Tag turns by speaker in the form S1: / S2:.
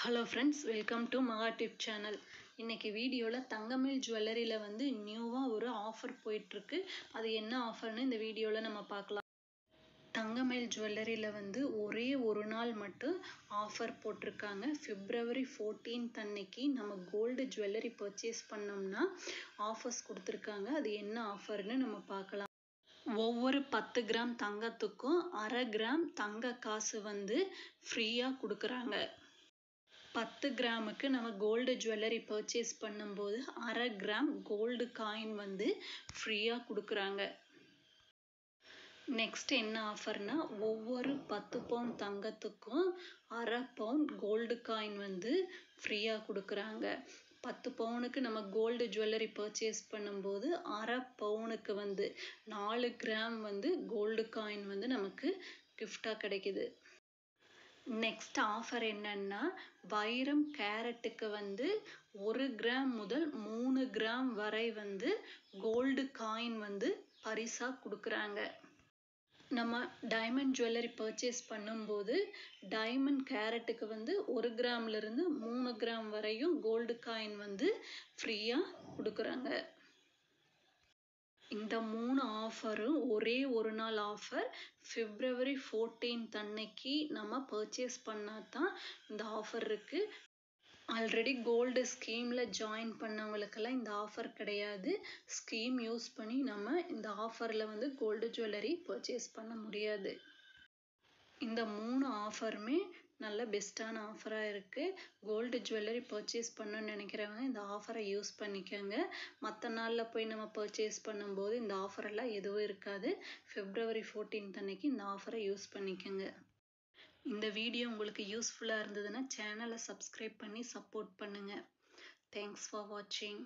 S1: Hello friends, welcome to மகா tip channel. இன்றைக்கி வீடியோவில் தங்கமயில் ஜுவல்லரியில் வந்து நியூவாக ஒரு ஆஃபர் போயிட்டுருக்கு. அது என்ன ஆஃபர்னு இந்த வீடியோவில் நம்ம பார்க்கலாம். தங்கமயில் ஜுவல்லரியில் வந்து ஒரே ஒரு நாள் மட்டும் ஆஃபர் போட்டிருக்காங்க. February 14th அன்னைக்கு நம்ம கோல்டு ஜுவல்லரி பர்ச்சேஸ் பண்ணோம்னா ஆஃபர்ஸ் கொடுத்துருக்காங்க. அது என்ன ஆஃபர்னு நம்ம பார்க்கலாம். ஒவ்வொரு 10 கிராம் தங்கத்துக்கும் அரை கிராம் தங்க காசு வந்து ஃப்ரீயாக கொடுக்குறாங்க. 10 கிராமுக்கு நம்ம கோல்டு ஜுவல்லரி பர்ச்சேஸ் பண்ணும்போது அரை கிராம் கோல்டு காயின் வந்து ஃப்ரீயாக கொடுக்குறாங்க. நெக்ஸ்ட் என்ன ஆஃபர்னா, ஒவ்வொரு 10 பவுன் தங்கத்துக்கும் அரை பவுன் கோல்டு காயின் வந்து ஃப்ரீயாக கொடுக்குறாங்க. 10 பவுனுக்கு நம்ம கோல்டு ஜுவல்லரி பர்ச்சேஸ் பண்ணும்போது அரை பவுனுக்கு வந்து 4 கிராம் வந்து கோல்டு காயின் வந்து நமக்கு கிஃப்டாக கிடைக்குது. நெக்ஸ்ட் ஆஃபர் என்னன்னா, வைரம் கேரட்டுக்கு வந்து 1 கிராம் முதல் 3 கிராம் வரை வந்து கோல்டு காயின் வந்து பரிசாக கொடுக்குறாங்க. நம்ம டைமண்ட் ஜுவல்லரி பர்ச்சேஸ் பண்ணும்போது டைமண்ட் கேரட்டுக்கு வந்து 1 கிராம்லேருந்து 3 கிராம் வரையும் கோல்டு காயின் வந்து ஃப்ரீயாக கொடுக்குறாங்க. இந்த 3 ஆஃபரும் ஒரே ஒரு நாள் ஆஃபர். February 14th அன்னைக்கு நம்ம பர்ச்சேஸ் பண்ணால் தான் இந்த ஆஃபர் இருக்குது. ஆல்ரெடி கோல்டு ஸ்கீமில் ஜாயின் பண்ணவங்களுக்கெல்லாம் இந்த ஆஃபர் கிடையாது. ஸ்கீம் யூஸ் பண்ணி நம்ம இந்த ஆஃபரில் வந்து கோல்டு ஜுவல்லரி பர்ச்சேஸ் பண்ண முடியாது. இந்த 3 ஆஃபருமே நல்ல பெஸ்ட்டான ஆஃபராக இருக்குது. கோல்டு ஜுவல்லரி பர்ச்சேஸ் பண்ணணும்னு நினைக்கிறவங்க இந்த ஆஃபரை யூஸ் பண்ணிக்கோங்க. மற்ற நாளில் போய் நம்ம பர்ச்சேஸ் பண்ணும்போது இந்த ஆஃபரெல்லாம் எதுவும் இருக்காது. February 14th அன்னைக்கு இந்த ஆஃபரை யூஸ் பண்ணிக்கோங்க. இந்த வீடியோ உங்களுக்கு யூஸ்ஃபுல்லாக இருந்ததுன்னா சேனலை சப்ஸ்கிரைப் பண்ணி சப்போர்ட் பண்ணுங்கள். தேங்க்ஸ் ஃபார் வாட்சிங்.